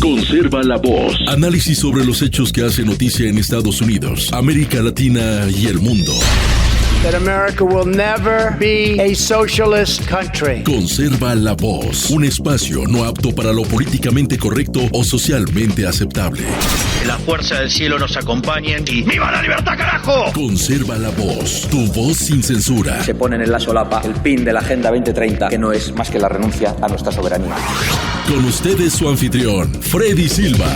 Conserva la voz. Análisis sobre los hechos que hacen noticia en Estados Unidos, América Latina y el mundo. That America will never be a socialist country. Conserva la voz. Un espacio no apto para lo políticamente correcto o socialmente aceptable. Que la fuerza del cielo nos acompañe y ¡viva la libertad, carajo! Conserva la voz. Tu voz sin censura. Se ponen en la solapa el pin de la Agenda 2030, que no es más que la renuncia a nuestra soberanía. Con ustedes su anfitrión, Freddy Silva.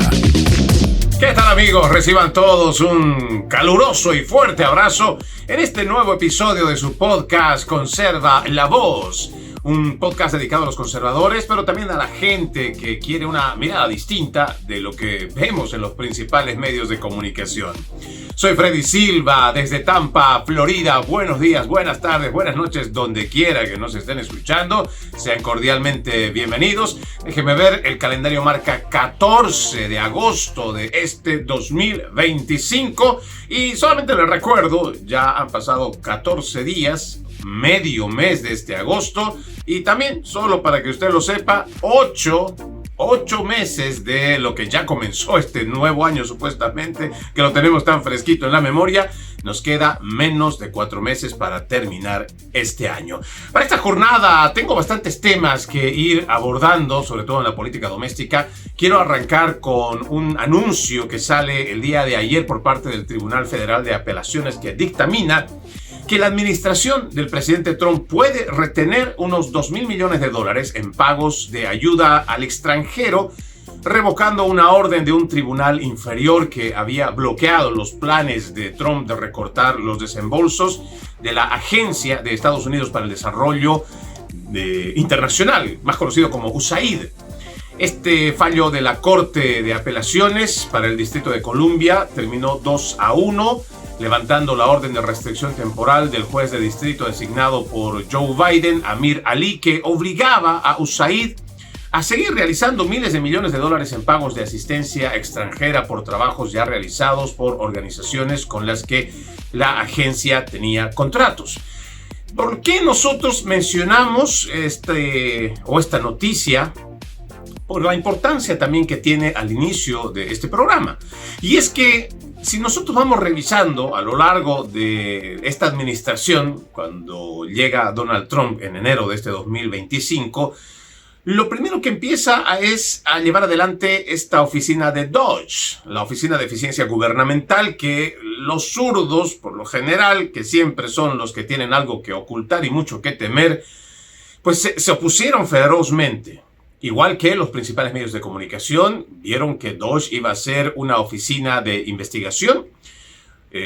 ¿Qué tal, amigos? Reciban todos un caluroso y fuerte abrazo en este nuevo episodio de su podcast Conserva la Voz. Un podcast dedicado a los conservadores, pero también a la gente que quiere una mirada distinta de lo que vemos en los principales medios de comunicación. Soy Freddy Silva, desde Tampa, Florida. Buenos días, buenas tardes, buenas noches, donde quiera que nos estén escuchando. Sean cordialmente bienvenidos. Déjenme ver, el calendario marca 14 de agosto de este 2025. Y solamente les recuerdo, ya han pasado 14 días, medio mes de este agosto. Y también, solo para que usted lo sepa, 8 meses de lo que ya comenzó este nuevo año, supuestamente, que lo tenemos tan fresquito en la memoria. Nos queda menos de 4 meses para terminar este año. Para esta jornada tengo bastantes temas que ir abordando, sobre todo en la política doméstica. Quiero arrancar con un anuncio que sale el día de ayer por parte del Tribunal Federal de Apelaciones, que dictamina que la administración del presidente Trump puede retener unos $2,000 millones en pagos de ayuda al extranjero, revocando una orden de un tribunal inferior que había bloqueado los planes de Trump de recortar los desembolsos de la Agencia de Estados Unidos para el Desarrollo Internacional, más conocido como USAID. Este fallo de la Corte de Apelaciones para el Distrito de Columbia terminó 2-1, levantando la orden de restricción temporal del juez de distrito designado por Joe Biden, Amir Ali, que obligaba a USAID a seguir realizando miles de millones de dólares en pagos de asistencia extranjera por trabajos ya realizados por organizaciones con las que la agencia tenía contratos. ¿Por qué nosotros mencionamos esta noticia? Por la importancia también que tiene al inicio de este programa. Y es que si nosotros vamos revisando a lo largo de esta administración, cuando llega Donald Trump en enero de este 2025, lo primero que empieza es a llevar adelante esta oficina de DOGE, la Oficina de Eficiencia Gubernamental, que los zurdos, por lo general, que siempre son los que tienen algo que ocultar y mucho que temer, pues se opusieron ferozmente. Igual que los principales medios de comunicación vieron que DOGE iba a ser una oficina de investigación,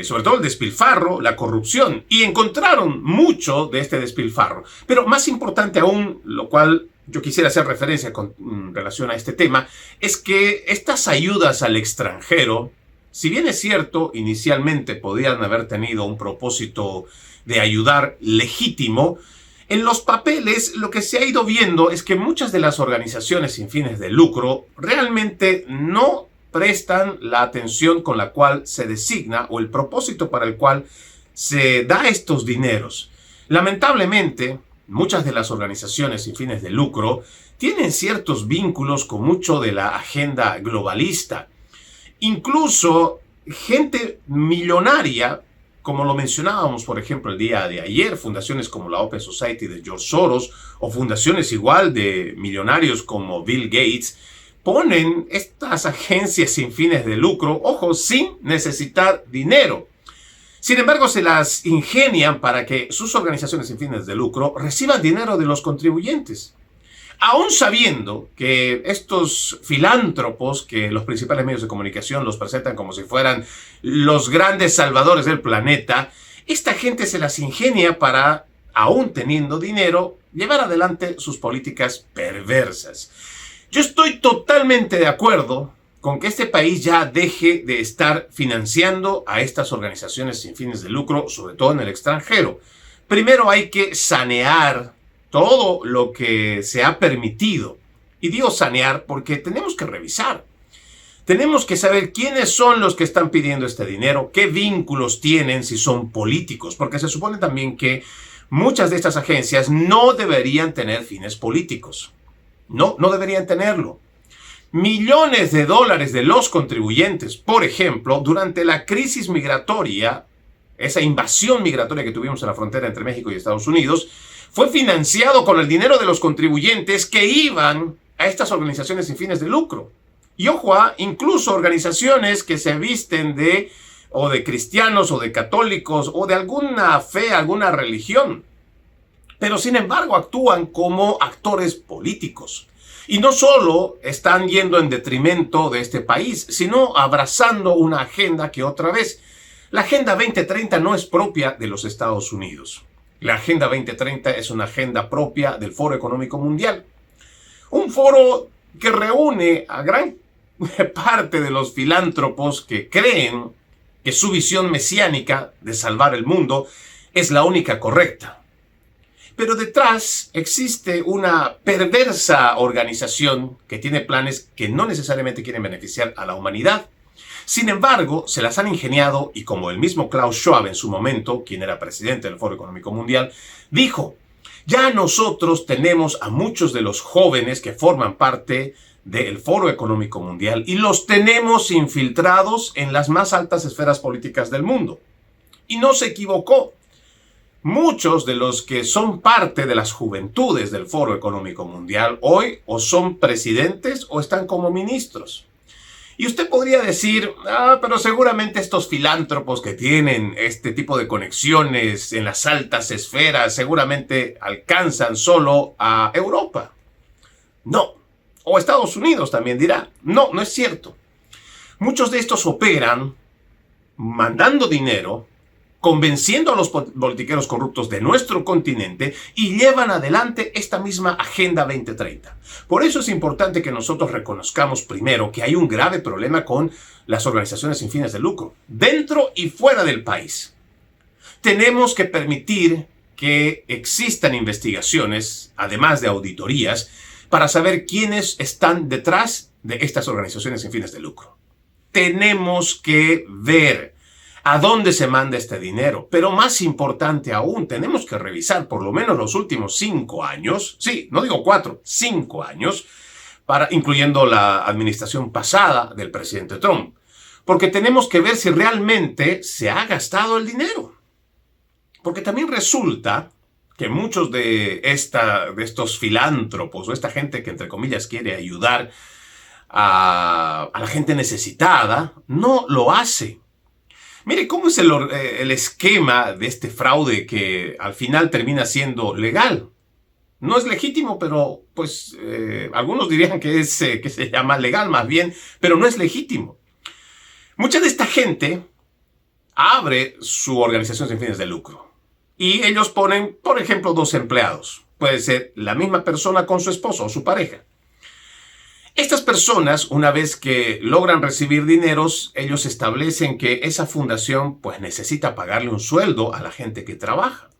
sobre todo el despilfarro, la corrupción, y encontraron mucho de este despilfarro. Pero más importante aún, lo cual yo quisiera hacer referencia con relación a este tema, es que estas ayudas al extranjero, si bien es cierto, inicialmente podían haber tenido un propósito de ayudar legítimo, en los papeles lo que se ha ido viendo es que muchas de las organizaciones sin fines de lucro realmente no prestan la atención con la cual se designa o el propósito para el cual se da estos dineros. Lamentablemente, muchas de las organizaciones sin fines de lucro tienen ciertos vínculos con mucho de la agenda globalista. Incluso gente millonaria, como lo mencionábamos, por ejemplo, el día de ayer, fundaciones como la Open Society de George Soros o fundaciones igual de millonarios como Bill Gates, ponen estas agencias sin fines de lucro, ojo, sin necesitar dinero. Sin embargo, se las ingenian para que sus organizaciones sin fines de lucro reciban dinero de los contribuyentes. Aún sabiendo que estos filántropos, que los principales medios de comunicación los presentan como si fueran los grandes salvadores del planeta, esta gente se las ingenia para, aún teniendo dinero, llevar adelante sus políticas perversas. Yo estoy totalmente de acuerdo con que este país ya deje de estar financiando a estas organizaciones sin fines de lucro, sobre todo en el extranjero. Primero hay que sanear todo lo que se ha permitido. Y digo sanear porque tenemos que revisar. Tenemos que saber quiénes son los que están pidiendo este dinero, qué vínculos tienen, si son políticos, porque se supone también que muchas de estas agencias no deberían tener fines políticos. No deberían tenerlo. millones de dólares de los contribuyentes, por ejemplo, durante la crisis migratoria, esa invasión migratoria que tuvimos en la frontera entre México y Estados Unidos, fue financiado con el dinero de los contribuyentes que iban a estas organizaciones sin fines de lucro. Y ojo, incluso organizaciones que se visten de cristianos o de católicos o de alguna fe, alguna religión. Pero sin embargo actúan como actores políticos. Y no solo están yendo en detrimento de este país, sino abrazando una agenda que otra vez, la Agenda 2030 no es propia de los Estados Unidos. La Agenda 2030 es una agenda propia del Foro Económico Mundial. Un foro que reúne a gran parte de los filántropos que creen que su visión mesiánica de salvar el mundo es la única correcta. Pero detrás existe una perversa organización que tiene planes que no necesariamente quieren beneficiar a la humanidad. Sin embargo, se las han ingeniado y como el mismo Klaus Schwab en su momento, quien era presidente del Foro Económico Mundial, dijo, ya nosotros tenemos a muchos de los jóvenes que forman parte del Foro Económico Mundial y los tenemos infiltrados en las más altas esferas políticas del mundo. Y no se equivocó. Muchos de los que son parte de las juventudes del Foro Económico Mundial hoy o son presidentes o están como ministros. Y usted podría decir, pero seguramente estos filántropos que tienen este tipo de conexiones en las altas esferas seguramente alcanzan solo a Europa. No. O Estados Unidos también dirá, no es cierto. Muchos de estos operan mandando dinero, convenciendo a los politiqueros corruptos de nuestro continente y llevan adelante esta misma Agenda 2030. Por eso es importante que nosotros reconozcamos primero que hay un grave problema con las organizaciones sin fines de lucro, dentro y fuera del país. Tenemos que permitir que existan investigaciones, además de auditorías, para saber quiénes están detrás de estas organizaciones sin fines de lucro. Tenemos que ver a dónde se manda este dinero, pero más importante aún, tenemos que revisar por lo menos los últimos 5 años, sí, no digo 4, 5 años, incluyendo la administración pasada del presidente Trump, porque tenemos que ver si realmente se ha gastado el dinero. Porque también resulta que muchos de estos filántropos o esta gente que entre comillas quiere ayudar a la gente necesitada, no lo hace. Mire cómo es el esquema de este fraude que al final termina siendo legal. No es legítimo, pero pues algunos dirían que se llama legal más bien, pero no es legítimo. Mucha de esta gente abre su organización sin fines de lucro. Y ellos ponen, por ejemplo, 2 empleados. Puede ser la misma persona con su esposo o su pareja. Estas personas, una vez que logran recibir dineros, ellos establecen que esa fundación pues necesita pagarle un sueldo a la gente que trabaja.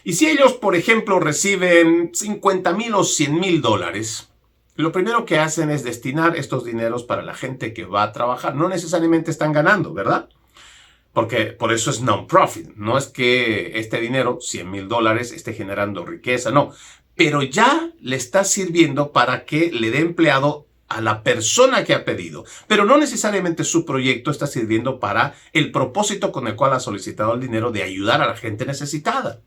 Y si ellos, por ejemplo, reciben 50,000 o 100,000 dólares, lo primero que hacen es destinar estos dineros para la gente que va a trabajar. No necesariamente están ganando, ¿verdad? Porque por eso es non-profit. No es que este dinero, 100,000 dólares, esté generando riqueza, no. Pero ya le está sirviendo para que le dé empleado a la persona que ha pedido. Pero no necesariamente su proyecto está sirviendo para el propósito con el cual ha solicitado el dinero de ayudar a la gente necesitada.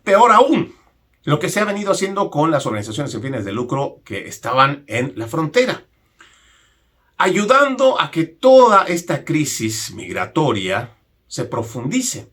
Peor aún, lo que se ha venido haciendo con las organizaciones sin fines de lucro que estaban en la frontera, ayudando a que toda esta crisis migratoria se profundice.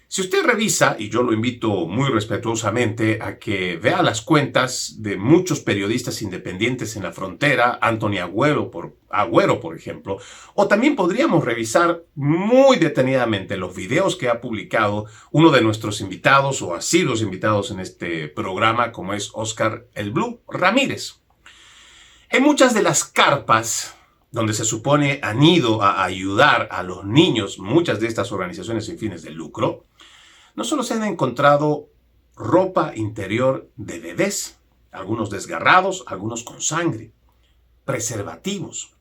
Si usted revisa, y yo lo invito muy respetuosamente a que vea las cuentas de muchos periodistas independientes en la frontera, Anthony Agüero, por ejemplo, o también podríamos revisar muy detenidamente los videos que ha publicado uno de nuestros invitados o asiduos invitados en este programa, como es Oscar el Blue Ramírez. En muchas de las carpas donde se supone han ido a ayudar a los niños, muchas de estas organizaciones sin fines de lucro, no solo se han encontrado ropa interior de bebés, algunos desgarrados, algunos con sangre, preservativos.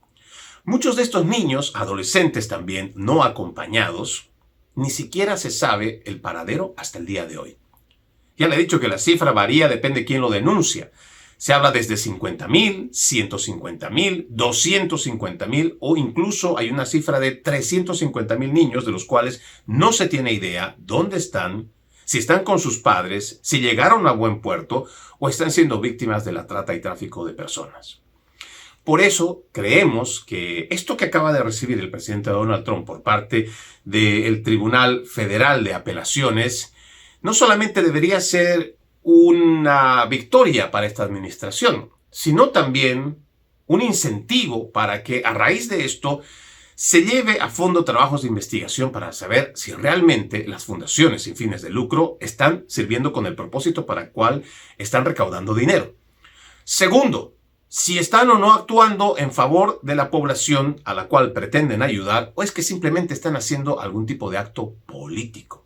Muchos de estos niños, adolescentes también, no acompañados, ni siquiera se sabe el paradero hasta el día de hoy. Ya le he dicho que la cifra varía, depende de quién lo denuncia. Se habla desde 50,000, 150,000, 250,000 o incluso hay una cifra de 350,000 niños de los cuales no se tiene idea dónde están, si están con sus padres, si llegaron a buen puerto o están siendo víctimas de la trata y tráfico de personas. Por eso creemos que esto que acaba de recibir el presidente Donald Trump por parte del Tribunal Federal de Apelaciones no solamente debería ser una victoria para esta administración, sino también un incentivo para que a raíz de esto se lleve a fondo trabajos de investigación para saber si realmente las fundaciones sin fines de lucro están sirviendo con el propósito para el cual están recaudando dinero. Segundo, si están o no actuando en favor de la población a la cual pretenden ayudar o es que simplemente están haciendo algún tipo de acto político.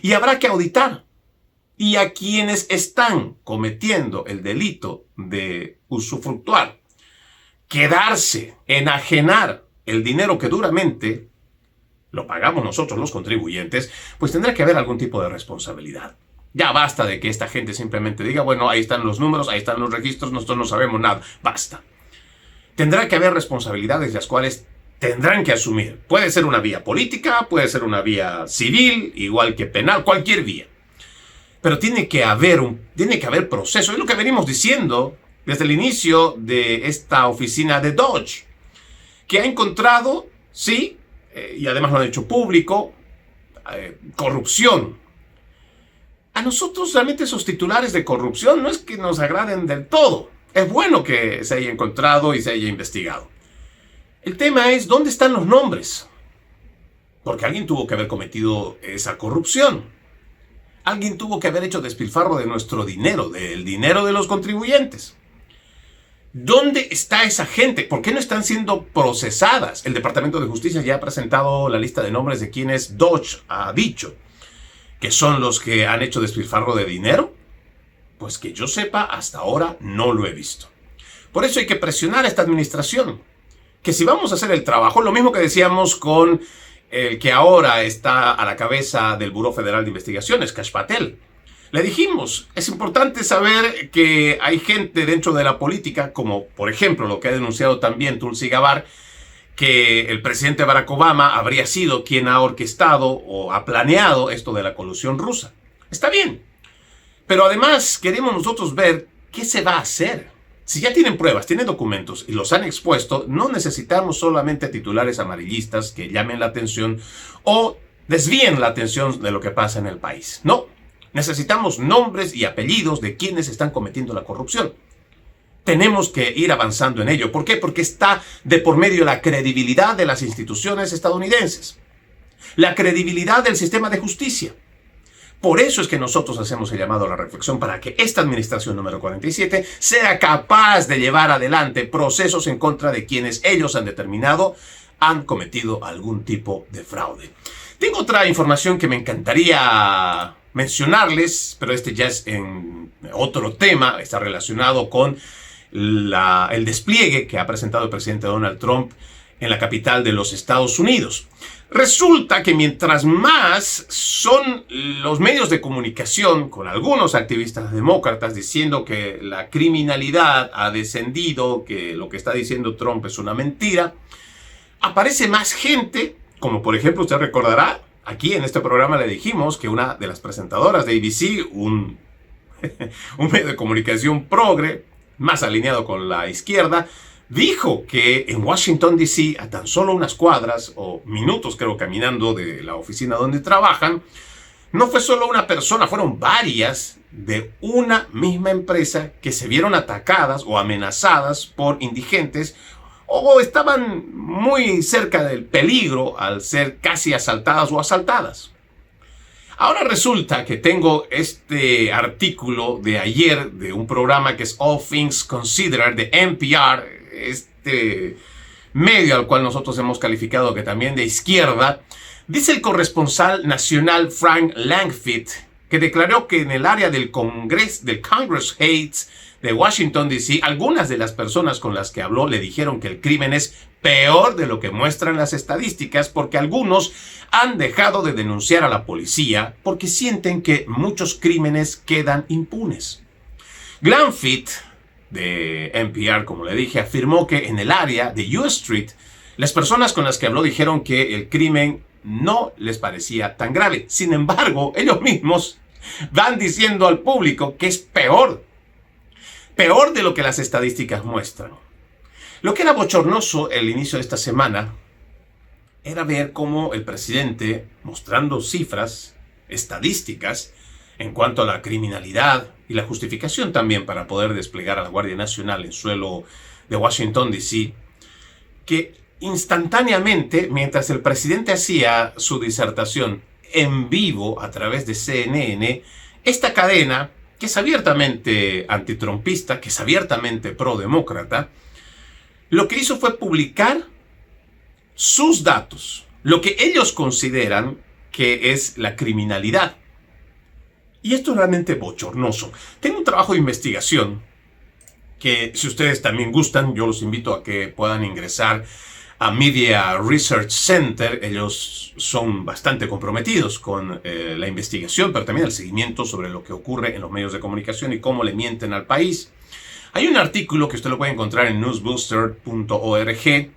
Y habrá que auditar. Y a quienes están cometiendo el delito de usufructuar, quedarse, enajenar el dinero que duramente lo pagamos nosotros los contribuyentes, pues tendrá que haber algún tipo de responsabilidad. Ya basta de que esta gente simplemente diga, bueno, ahí están los números, ahí están los registros, nosotros no sabemos nada. Basta. Tendrá que haber responsabilidades las cuales tendrán que asumir. Puede ser una vía política, puede ser una vía civil, igual que penal, cualquier vía. Pero tiene que haber proceso. Es lo que venimos diciendo desde el inicio de esta oficina de Dodge, que ha encontrado, sí, y además lo han hecho público, corrupción. A nosotros realmente esos titulares de corrupción no es que nos agraden del todo. Es bueno que se haya encontrado y se haya investigado. El tema es, ¿dónde están los nombres? Porque alguien tuvo que haber cometido esa corrupción. Alguien tuvo que haber hecho despilfarro de nuestro dinero, del dinero de los contribuyentes. ¿Dónde está esa gente? ¿Por qué no están siendo procesadas? El Departamento de Justicia ya ha presentado la lista de nombres de quienes Dodge ha dicho que son los que han hecho despilfarro de dinero. Pues que yo sepa, hasta ahora no lo he visto. Por eso hay que presionar a esta administración. Que si vamos a hacer el trabajo, lo mismo que decíamos con el que ahora está a la cabeza del Buró Federal de Investigaciones, Kash Patel. Le dijimos, es importante saber que hay gente dentro de la política, como por ejemplo lo que ha denunciado también Tulsi Gabbard, que el presidente Barack Obama habría sido quien ha orquestado o ha planeado esto de la colusión rusa. Está bien, pero además queremos nosotros ver qué se va a hacer. Si ya tienen pruebas, tienen documentos y los han expuesto, no necesitamos solamente titulares amarillistas que llamen la atención o desvíen la atención de lo que pasa en el país. No, necesitamos nombres y apellidos de quienes están cometiendo la corrupción. Tenemos que ir avanzando en ello. ¿Por qué? Porque está de por medio la credibilidad de las instituciones estadounidenses, la credibilidad del sistema de justicia. Por eso es que nosotros hacemos el llamado a la reflexión para que esta administración número 47 sea capaz de llevar adelante procesos en contra de quienes ellos han determinado han cometido algún tipo de fraude. Tengo otra información que me encantaría mencionarles, pero este ya es en otro tema, está relacionado con el despliegue que ha presentado el presidente Donald Trump en la capital de los Estados Unidos. Resulta que mientras más son los medios de comunicación con algunos activistas demócratas diciendo que la criminalidad ha descendido, que lo que está diciendo Trump es una mentira, aparece más gente, como por ejemplo usted recordará, aquí en este programa le dijimos que una de las presentadoras de ABC, un medio de comunicación progre, más alineado con la izquierda, dijo que en Washington, D.C., a tan solo unas cuadras o minutos, creo, caminando de la oficina donde trabajan, no fue solo una persona, fueron varias de una misma empresa que se vieron atacadas o amenazadas por indigentes o estaban muy cerca del peligro al ser casi asaltadas o asaltadas. Ahora resulta que tengo este artículo de ayer de un programa que es All Things Considered de NPR, este medio al cual nosotros hemos calificado que también de izquierda. Dice el corresponsal nacional Frank Langfitt que declaró que en el área del Congress Heights de Washington, D.C., algunas de las personas con las que habló le dijeron que el crimen es peor de lo que muestran las estadísticas porque algunos han dejado de denunciar a la policía porque sienten que muchos crímenes quedan impunes. Langfitt de NPR, como le dije, afirmó que en el área de U Street, las personas con las que habló dijeron que el crimen no les parecía tan grave. Sin embargo, ellos mismos van diciendo al público que es peor de lo que las estadísticas muestran. Lo que era bochornoso el inicio de esta semana era ver cómo el presidente, mostrando cifras, estadísticas, en cuanto a la criminalidad y la justificación también para poder desplegar a la Guardia Nacional en suelo de Washington, D.C., que instantáneamente, mientras el presidente hacía su disertación en vivo a través de CNN, esta cadena, que es abiertamente antitrumpista, que es abiertamente prodemócrata, lo que hizo fue publicar sus datos, lo que ellos consideran que es la criminalidad. Y esto es realmente bochornoso. Tengo un trabajo de investigación que, si ustedes también gustan, yo los invito a que puedan ingresar a Media Research Center. Ellos son bastante comprometidos con la investigación, pero también el seguimiento sobre lo que ocurre en los medios de comunicación y cómo le mienten al país. Hay un artículo que usted lo puede encontrar en newsbooster.org.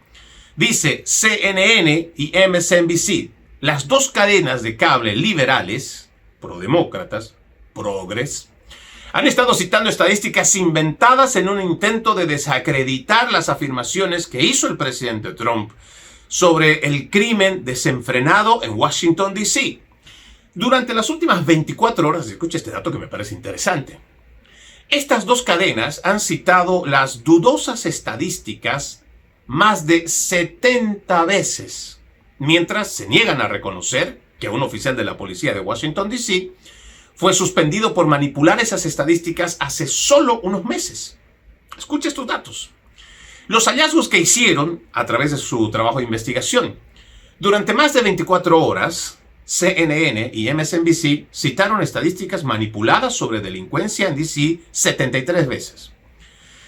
Dice: CNN y MSNBC, las dos cadenas de cable liberales, prodemócratas, progres, han estado citando estadísticas inventadas en un intento de desacreditar las afirmaciones que hizo el presidente Trump sobre el crimen desenfrenado en Washington, D.C. Durante las últimas 24 horas, escucha este dato que me parece interesante. Estas dos cadenas han citado las dudosas estadísticas más de 70 veces, mientras se niegan a reconocer que un oficial de la policía de Washington, D.C., fue suspendido por manipular esas estadísticas hace solo unos meses. Escuche estos datos. Los hallazgos que hicieron a través de su trabajo de investigación. Durante más de 24 horas, CNN y MSNBC citaron estadísticas manipuladas sobre delincuencia en D.C. 73 veces.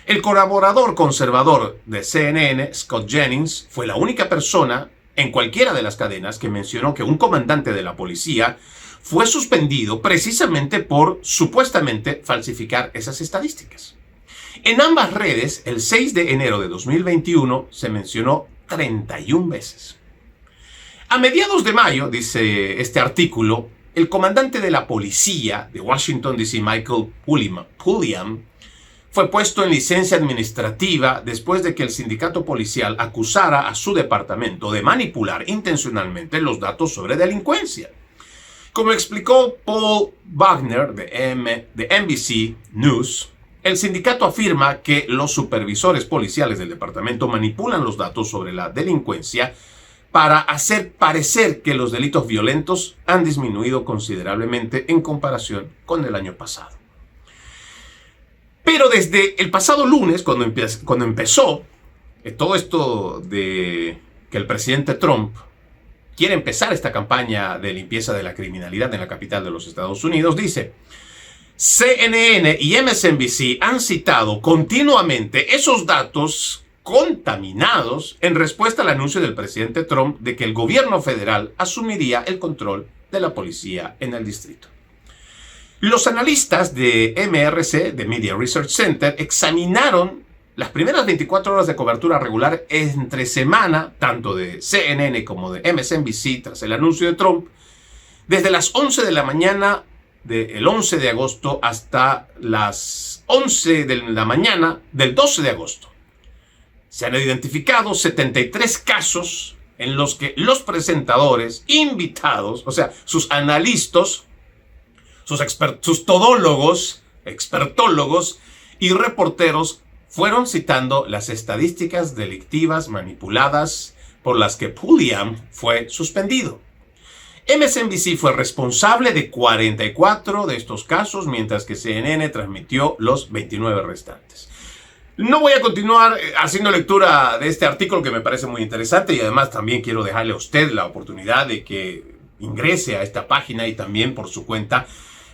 El colaborador conservador de CNN, Scott Jennings, fue la única persona en cualquiera de las cadenas que mencionó que un comandante de la policía fue suspendido precisamente por supuestamente falsificar esas estadísticas. En ambas redes, el 6 de enero de 2021 se mencionó 31 veces. A mediados de mayo, dice este artículo, el comandante de la policía de Washington, D.C., Michael Pulliam, fue puesto en licencia administrativa después de que el sindicato policial acusara a su departamento de manipular intencionalmente los datos sobre delincuencia. Como explicó Paul Wagner de NBC News, el sindicato afirma que los supervisores policiales del departamento manipulan los datos sobre la delincuencia para hacer parecer que los delitos violentos han disminuido considerablemente en comparación con el año pasado. Pero desde el pasado lunes, cuando empezó todo esto de que el presidente Trump quiere empezar esta campaña de limpieza de la criminalidad en la capital de los Estados Unidos, dice: CNN y MSNBC han citado continuamente esos datos contaminados en respuesta al anuncio del presidente Trump de que el gobierno federal asumiría el control de la policía en el distrito. Los analistas de MRC, de Media Research Center, examinaron las primeras 24 horas de cobertura regular entre semana, tanto de CNN como de MSNBC, tras el anuncio de Trump, desde las 11 de la mañana del 11 de agosto hasta las 11 de la mañana del 12 de agosto. Se han identificado 73 casos en los que los presentadores invitados, o sea, sus analistas, sus todólogos, expertólogos y reporteros fueron citando las estadísticas delictivas manipuladas por las que Pulliam fue suspendido. MSNBC fue responsable de 44 de estos casos, mientras que CNN transmitió los 29 restantes. No voy a continuar haciendo lectura de este artículo que me parece muy interesante, y además también quiero dejarle a usted la oportunidad de que ingrese a esta página y también por su cuenta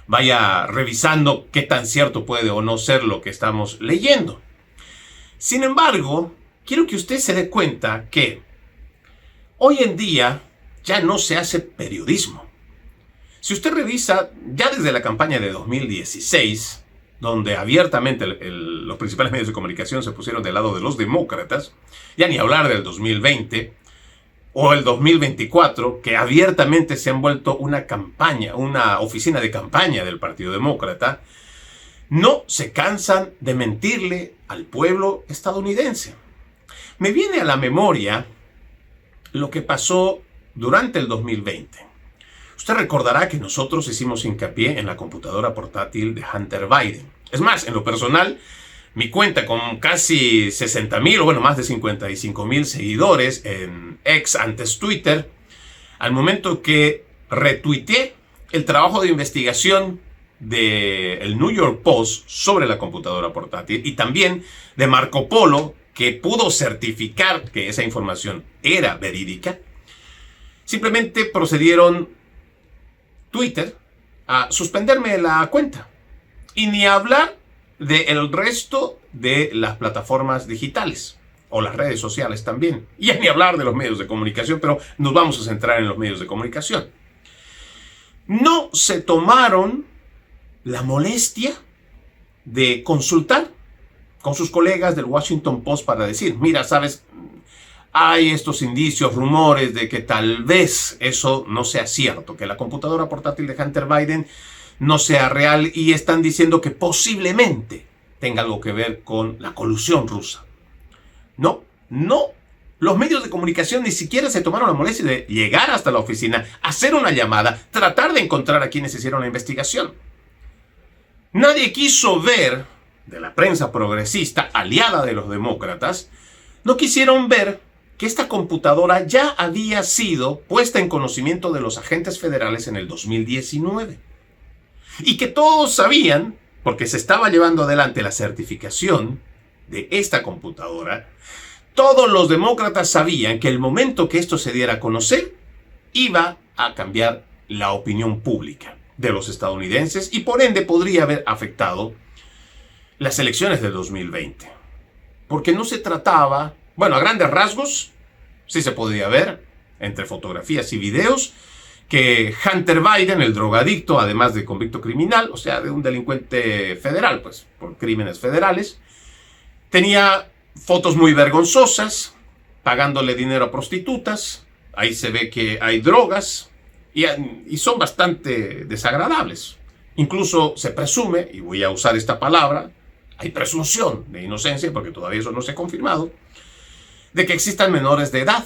vaya revisando qué tan cierto puede o no ser lo que estamos leyendo. Sin embargo, quiero que usted se dé cuenta que hoy en día ya no se hace periodismo. Si usted revisa, ya desde la campaña de 2016, donde abiertamente los principales medios de comunicación se pusieron del lado de los demócratas, ya ni hablar del 2020 o el 2024, que abiertamente se han vuelto una campaña, una oficina de campaña del Partido Demócrata, no se cansan de mentirle al pueblo estadounidense. Me viene a la memoria lo que pasó durante el 2020. Usted recordará que nosotros hicimos hincapié en la computadora portátil de Hunter Biden. Es más, en lo personal, mi cuenta con casi 60,000, o bueno, más de 55,000 seguidores en X, antes Twitter, al momento que retuiteé el trabajo de investigación del New York Post sobre la computadora portátil y también de Marco Polo, que pudo certificar que esa información era verídica, simplemente procedieron Twitter a suspenderme la cuenta. Y ni hablar del resto de las plataformas digitales o las redes sociales también. Y ni hablar de los medios de comunicación, pero nos vamos a centrar en los medios de comunicación. No se tomaron la molestia de consultar con sus colegas del Washington Post para decir, mira, sabes, hay estos indicios, rumores de que tal vez eso no sea cierto, que la computadora portátil de Hunter Biden no sea real y están diciendo que posiblemente tenga algo que ver con la colusión rusa. No. Los medios de comunicación ni siquiera se tomaron la molestia de llegar hasta la oficina, hacer una llamada, tratar de encontrar a quienes hicieron la investigación. Nadie quiso ver, de la prensa progresista, aliada de los demócratas, no quisieron ver que esta computadora ya había sido puesta en conocimiento de los agentes federales en el 2019. Y que todos sabían, porque se estaba llevando adelante la certificación de esta computadora, todos los demócratas sabían que el momento que esto se diera a conocer, iba a cambiar la opinión pública de los estadounidenses y por ende podría haber afectado las elecciones de 2020. Porque no se trataba, bueno, a grandes rasgos, sí se podía ver, entre fotografías y videos, que Hunter Biden, el drogadicto, además de convicto criminal, o sea, de un delincuente federal, pues, por crímenes federales, tenía fotos muy vergonzosas, pagándole dinero a prostitutas, ahí se ve que hay drogas, y son bastante desagradables. Incluso se presume, y voy a usar esta palabra, hay presunción de inocencia, porque todavía eso no se ha confirmado, de que existan menores de edad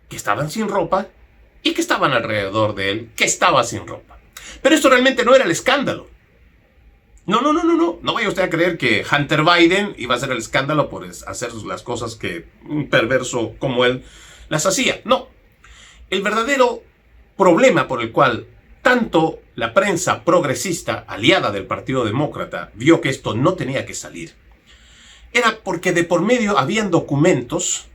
que estaban sin ropa y que estaban alrededor de él, que estaba sin ropa. Pero esto realmente no era el escándalo. No vaya usted a creer que Hunter Biden iba a hacer el escándalo por hacer las cosas que un perverso como él las hacía. No. El verdadero problema por el cual tanto la prensa progresista, aliada del Partido Demócrata, vio que esto no tenía que salir, era porque de por medio habían documentos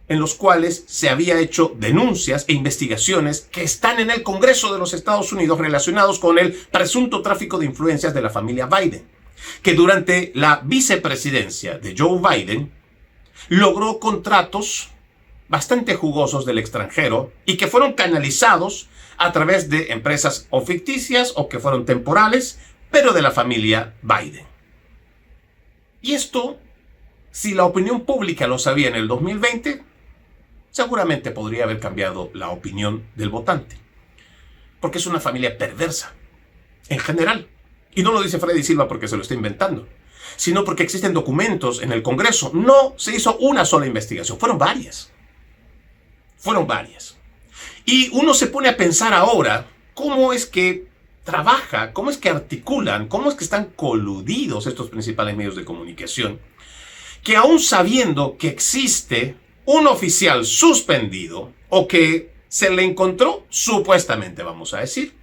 en los cuales se había hecho denuncias e investigaciones que están en el Congreso de los Estados Unidos relacionados con el presunto tráfico de influencias de la familia Biden, que durante la vicepresidencia de Joe Biden logró contratos bastante jugosos del extranjero y que fueron canalizados a través de empresas o ficticias o que fueron temporales, pero de la familia Biden. Y esto, si la opinión pública lo sabía en el 2020, seguramente podría haber cambiado la opinión del votante. Porque es una familia perversa, en general. Y no lo dice Freddy Silva porque se lo está inventando, sino porque existen documentos en el Congreso. No se hizo una sola investigación, fueron varias. Y uno se pone a pensar ahora cómo es que trabaja, cómo es que articulan, cómo es que están coludidos estos principales medios de comunicación, que aún sabiendo que existe un oficial suspendido o que se le encontró, supuestamente vamos a decir,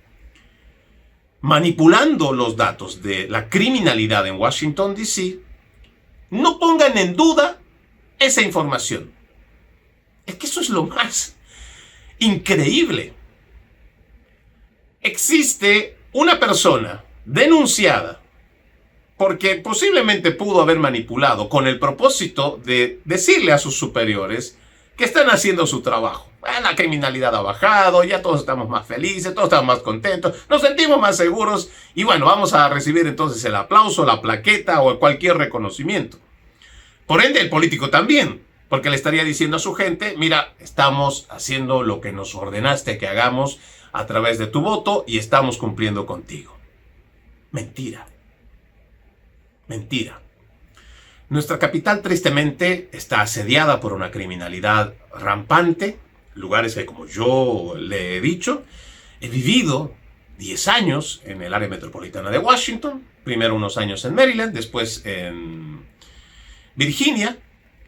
manipulando los datos de la criminalidad en Washington, D.C., no pongan en duda esa información. Es que eso es lo más increíble. Existe una persona denunciada porque posiblemente pudo haber manipulado con el propósito de decirle a sus superiores que están haciendo su trabajo. La criminalidad ha bajado, ya todos estamos más felices, todos estamos más contentos, nos sentimos más seguros y bueno, vamos a recibir entonces el aplauso, la plaqueta o cualquier reconocimiento. Por ende, el político también, porque le estaría diciendo a su gente, mira, estamos haciendo lo que nos ordenaste que hagamos a través de tu voto y estamos cumpliendo contigo. Mentira. Mentira. Nuestra capital tristemente está asediada por una criminalidad rampante, lugares que, como yo le he dicho, he vivido 10 años en el área metropolitana de Washington, primero unos años en Maryland, después en Virginia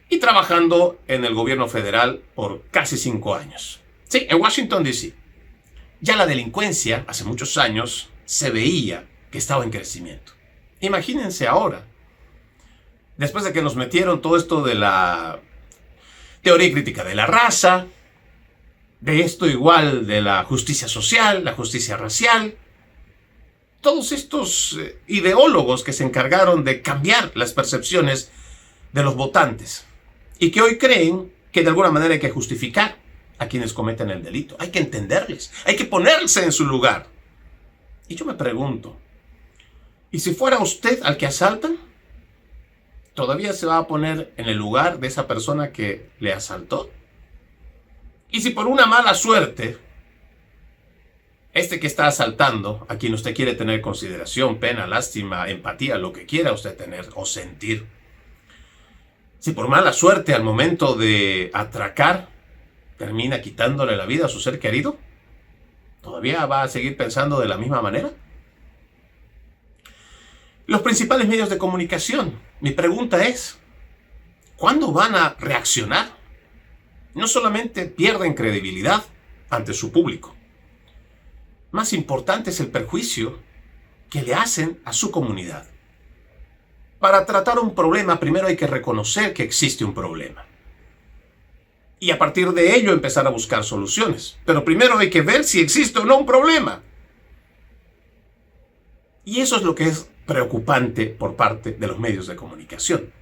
y trabajando en el gobierno federal por casi 5 años. Sí, en Washington, D.C. Ya la delincuencia, hace muchos años, se veía que estaba en crecimiento. Imagínense ahora, después de que nos metieron todo esto de la teoría crítica de la raza, de esto igual de la justicia social, la justicia racial, todos estos ideólogos que se encargaron de cambiar las percepciones de los votantes y que hoy creen que de alguna manera hay que justificar a quienes cometen el delito. Hay que entenderles, hay que ponerse en su lugar. Y yo me pregunto, ¿y si fuera usted al que asaltan? ¿Todavía se va a poner en el lugar de esa persona que le asaltó? Y si por una mala suerte, este que está asaltando, a quien usted quiere tener consideración, pena, lástima, empatía, lo que quiera usted tener o sentir, si por mala suerte al momento de atracar termina quitándole la vida a su ser querido, ¿todavía va a seguir pensando de la misma manera? Los principales medios de comunicación, mi pregunta es, ¿cuándo van a reaccionar? No solamente pierden credibilidad ante su público, más importante es el perjuicio que le hacen a su comunidad. Para tratar un problema, primero hay que reconocer que existe un problema. Y a partir de ello empezar a buscar soluciones. Pero primero hay que ver si existe o no un problema. Y eso es lo que es preocupante por parte de los medios de comunicación.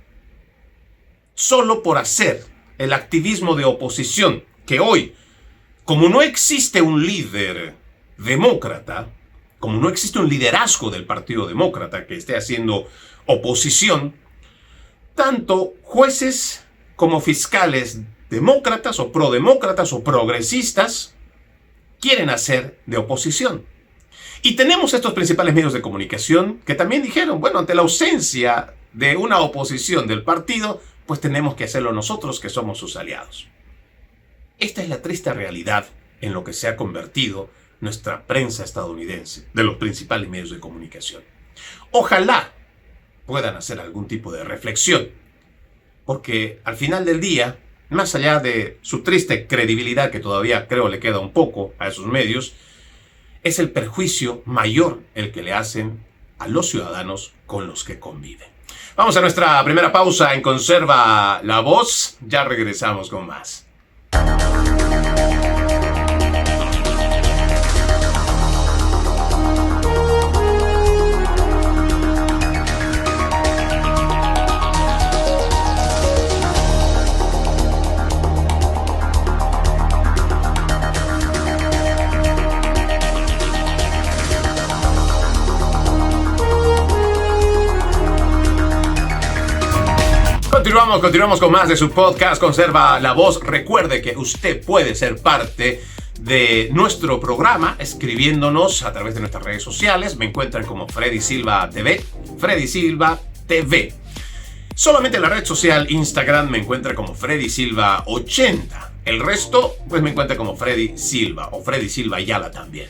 Solo por hacer el activismo de oposición, que hoy, como no existe un líder demócrata, como no existe un liderazgo del Partido Demócrata que esté haciendo oposición, tanto jueces como fiscales demócratas o prodemócratas o progresistas quieren hacer de oposición. Y tenemos estos principales medios de comunicación que también dijeron, bueno, ante la ausencia de una oposición del partido, pues tenemos que hacerlo nosotros que somos sus aliados. Esta es la triste realidad en lo que se ha convertido nuestra prensa estadounidense, de los principales medios de comunicación. Ojalá puedan hacer algún tipo de reflexión, porque al final del día, más allá de su triste credibilidad, que todavía creo le queda un poco a esos medios, es el perjuicio mayor el que le hacen a los ciudadanos con los que conviven. Vamos a nuestra primera pausa en Conserva la Voz. Ya regresamos con más. Continuamos con más de su podcast Conserva la Voz. Recuerde que usted puede ser parte de nuestro programa escribiéndonos a través de nuestras redes sociales. Me encuentran como Freddy Silva TV, Freddy Silva TV. Solamente en la red social Instagram me encuentra como Freddy Silva 80. El resto, pues me encuentra como Freddy Silva o Freddy Silva Ayala también.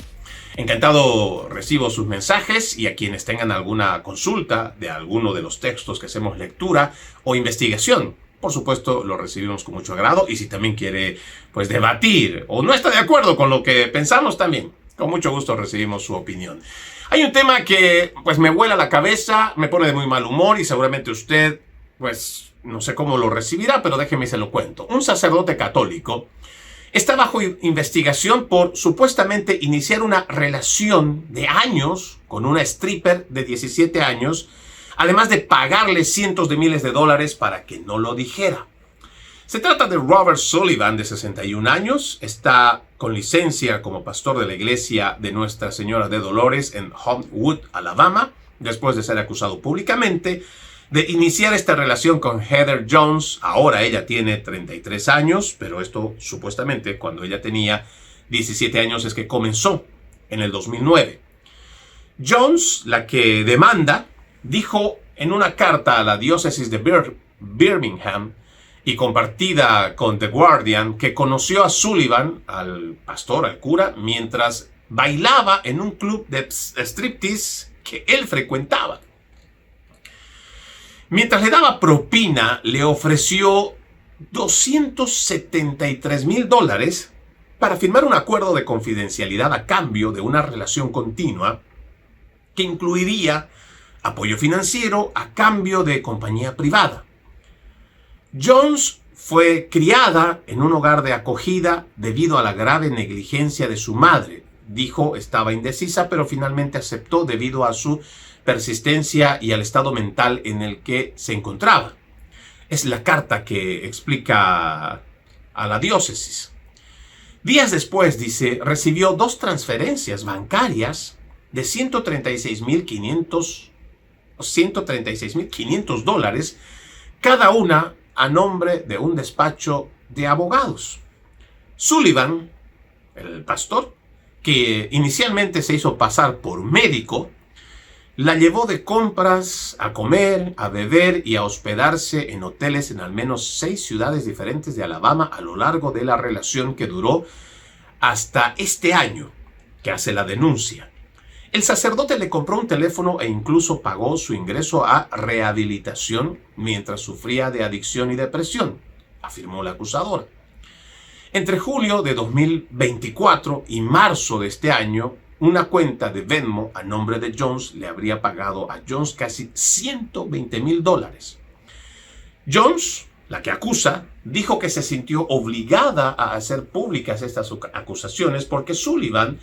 Encantado recibo sus mensajes y a quienes tengan alguna consulta de alguno de los textos que hacemos lectura o investigación, por supuesto lo recibimos con mucho agrado, y si también quiere pues debatir o no está de acuerdo con lo que pensamos, también con mucho gusto recibimos su opinión. Hay un tema que pues me vuela la cabeza, me pone de muy mal humor y seguramente usted pues no sé cómo lo recibirá, pero déjeme se lo cuento. Un sacerdote católico está bajo investigación por supuestamente iniciar una relación de años con una stripper de 17 años, además de pagarle cientos de miles de dólares para que no lo dijera. Se trata de Robert Sullivan, de 61 años. Está con licencia como pastor de la iglesia de Nuestra Señora de Dolores en Homewood, Alabama, después de ser acusado públicamente de iniciar esta relación con Heather Jones. Ahora ella tiene 33 años, pero esto supuestamente cuando ella tenía 17 años es que comenzó en el 2009. Jones, la que demanda, dijo en una carta a la diócesis de Birmingham y compartida con The Guardian que conoció a Sullivan, al pastor, al cura, mientras bailaba en un club de striptease que él frecuentaba. Mientras le daba propina, le ofreció $273,000 para firmar un acuerdo de confidencialidad a cambio de una relación continua que incluiría apoyo financiero a cambio de compañía privada. Jones fue criada en un hogar de acogida debido a la grave negligencia de su madre. Dijo estaba indecisa, pero finalmente aceptó debido a su persistencia y al estado mental en el que se encontraba. Es la carta que explica a la diócesis. Días después, dice, recibió 2 transferencias bancarias de $136,500, cada una a nombre de un despacho de abogados. Sullivan, el pastor, que inicialmente se hizo pasar por médico, la llevó de compras, a comer, a beber y a hospedarse en hoteles en al menos 6 ciudades diferentes de Alabama a lo largo de la relación que duró hasta este año, que hace la denuncia. El sacerdote le compró un teléfono e incluso pagó su ingreso a rehabilitación mientras sufría de adicción y depresión, afirmó la acusadora. Entre julio de 2024 y marzo de este año, una cuenta de Venmo a nombre de Jones le habría pagado a Jones casi $120,000. Jones, la que acusa, dijo que se sintió obligada a hacer públicas estas acusaciones porque Sullivan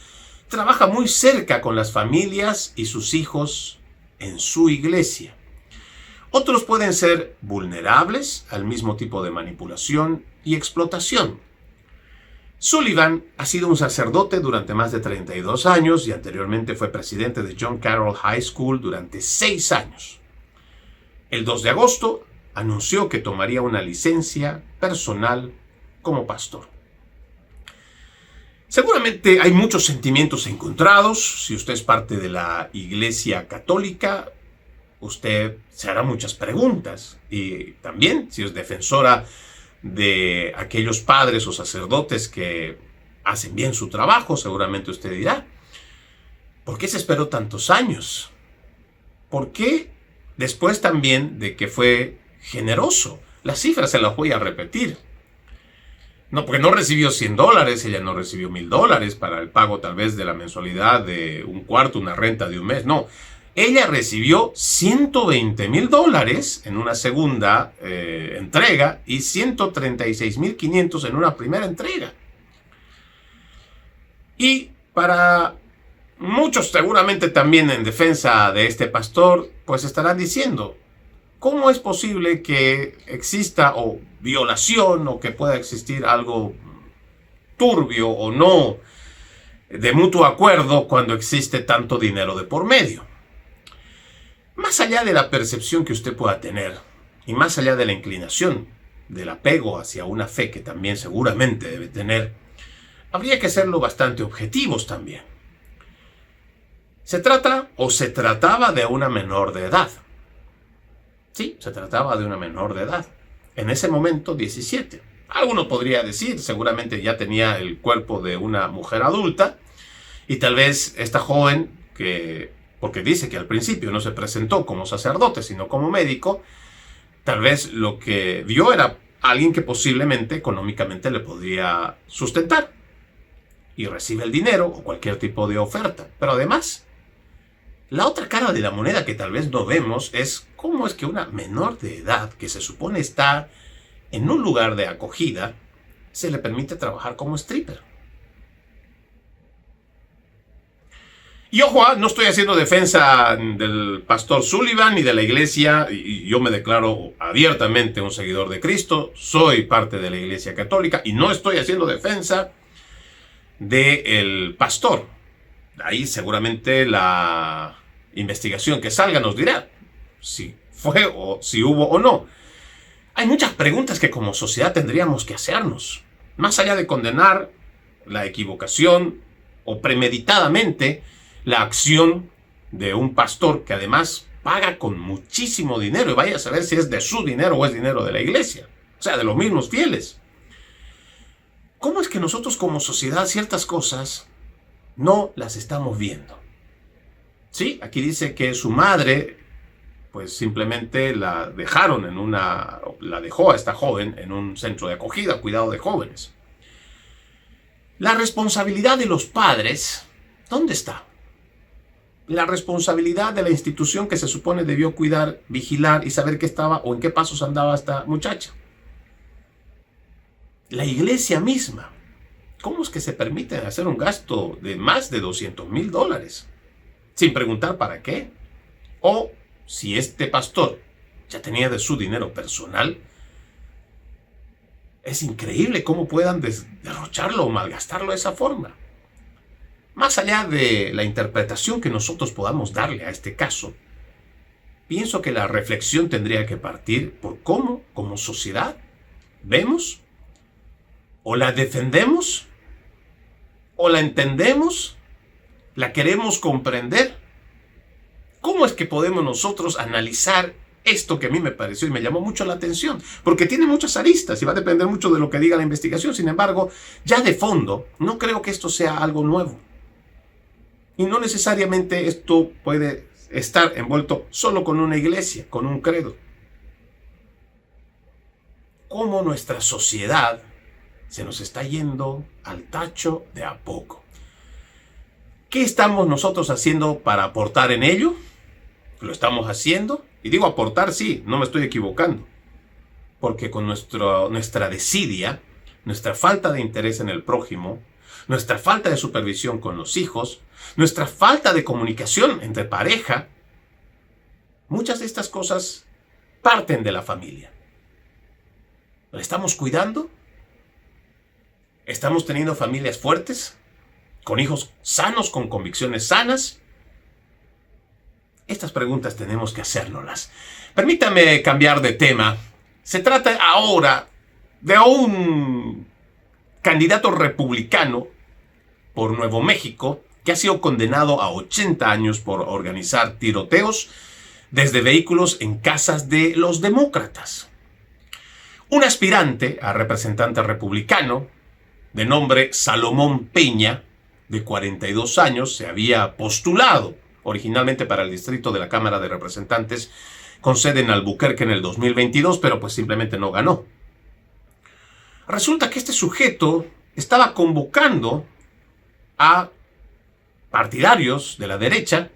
trabaja muy cerca con las familias y sus hijos en su iglesia. Otros pueden ser vulnerables al mismo tipo de manipulación y explotación. Sullivan ha sido un sacerdote durante más de 32 años y anteriormente fue presidente de John Carroll High School durante 6 años. El 2 de agosto anunció que tomaría una licencia personal como pastor. Seguramente hay muchos sentimientos encontrados. Si usted es parte de la Iglesia Católica, usted se hará muchas preguntas. Y también, si es defensora de aquellos padres o sacerdotes que hacen bien su trabajo, seguramente usted dirá, ¿por qué se esperó tantos años? ¿Por qué después también de que fue generoso? Las cifras se las voy a repetir. No, porque no recibió $100, ella no recibió $1,000 para el pago tal vez de la mensualidad de un cuarto, una renta de un mes, no. Ella recibió $120,000 en una segunda entrega y $136,500 en una primera entrega. Y para muchos, seguramente también en defensa de este pastor, pues estarán diciendo, ¿cómo es posible que exista o violación o que pueda existir algo turbio o no de mutuo acuerdo cuando existe tanto dinero de por medio? Más allá de la percepción que usted pueda tener y más allá de la inclinación, del apego hacia una fe que también seguramente debe tener, habría que serlo bastante objetivos también. Se trataba de una menor de edad. Sí, se trataba de una menor de edad. En ese momento, 17. Alguno podría decir, seguramente ya tenía el cuerpo de una mujer adulta y tal vez esta joven porque dice que al principio no se presentó como sacerdote, sino como médico, tal vez lo que vio era alguien que posiblemente económicamente le podría sustentar y recibe el dinero o cualquier tipo de oferta. Pero además, la otra cara de la moneda que tal vez no vemos es cómo es que una menor de edad que se supone está en un lugar de acogida se le permite trabajar como stripper. Y ojo, no estoy haciendo defensa del pastor Sullivan ni de la iglesia, y yo me declaro abiertamente un seguidor de Cristo, soy parte de la iglesia católica y no estoy haciendo defensa del pastor. Ahí seguramente la investigación que salga nos dirá si fue o si hubo o no. Hay muchas preguntas que como sociedad tendríamos que hacernos. Más allá de condenar la equivocación o premeditadamente la acción de un pastor que además paga con muchísimo dinero, y vaya a saber si es de su dinero o es dinero de la iglesia, o sea, de los mismos fieles. ¿Cómo es que nosotros como sociedad ciertas cosas no las estamos viendo? Sí, aquí dice que su madre, pues simplemente la dejó a esta joven en un centro de acogida, cuidado de jóvenes. La responsabilidad de los padres, ¿dónde está? La responsabilidad de la institución que se supone debió cuidar, vigilar y saber qué estaba o en qué pasos andaba esta muchacha. La iglesia misma. ¿Cómo es que se permite hacer un gasto de más de $200,000 sin preguntar para qué? O si este pastor ya tenía de su dinero personal, es increíble cómo puedan derrocharlo o malgastarlo de esa forma. Más allá de la interpretación que nosotros podamos darle a este caso, pienso que la reflexión tendría que partir por cómo, como sociedad, vemos o la defendemos o la entendemos, la queremos comprender. ¿Cómo es que podemos nosotros analizar esto que a mí me pareció y me llamó mucho la atención? Porque tiene muchas aristas y va a depender mucho de lo que diga la investigación. Sin embargo, ya de fondo, no creo que esto sea algo nuevo. Y no necesariamente esto puede estar envuelto solo con una iglesia, con un credo. Cómo nuestra sociedad se nos está yendo al tacho de a poco. ¿Qué estamos nosotros haciendo para aportar en ello? ¿Lo estamos haciendo? Y digo aportar, sí, no me estoy equivocando. Porque con nuestra desidia, nuestra falta de interés en el prójimo, nuestra falta de supervisión con los hijos, nuestra falta de comunicación entre pareja, muchas de estas cosas parten de la familia. ¿La estamos cuidando? ¿Estamos teniendo familias fuertes? ¿Con hijos sanos, con convicciones sanas? Estas preguntas tenemos que hacérnoslas. Permítame cambiar de tema. Se trata ahora de un candidato republicano por Nuevo México que ha sido condenado a 80 años por organizar tiroteos desde vehículos en casas de los demócratas. Un aspirante a representante republicano de nombre Salomón Peña, de 42 años, se había postulado originalmente para el distrito de la Cámara de Representantes con sede en Albuquerque en el 2022, pero pues simplemente no ganó. Resulta que este sujeto estaba convocando a partidarios de la derecha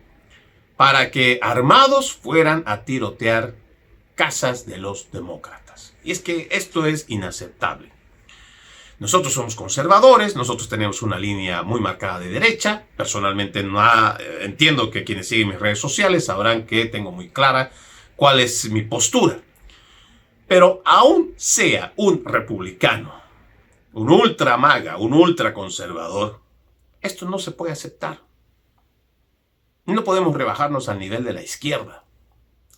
para que armados fueran a tirotear casas de los demócratas. Y es que esto es inaceptable. Nosotros somos conservadores, nosotros tenemos una línea muy marcada de derecha. Personalmente entiendo que quienes siguen mis redes sociales sabrán que tengo muy clara cuál es mi postura. Pero aún sea un republicano, un ultra maga, un ultra conservador, esto no se puede aceptar. No podemos rebajarnos al nivel de la izquierda,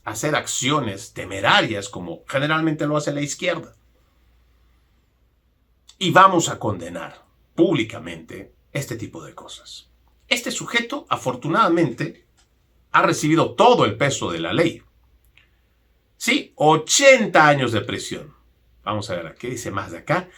hacer acciones temerarias como generalmente lo hace la izquierda. Y vamos a condenar públicamente este tipo de cosas. Este sujeto, afortunadamente, ha recibido todo el peso de la ley. Sí, 80 años de prisión. Vamos a ver, ¿qué dice más de acá?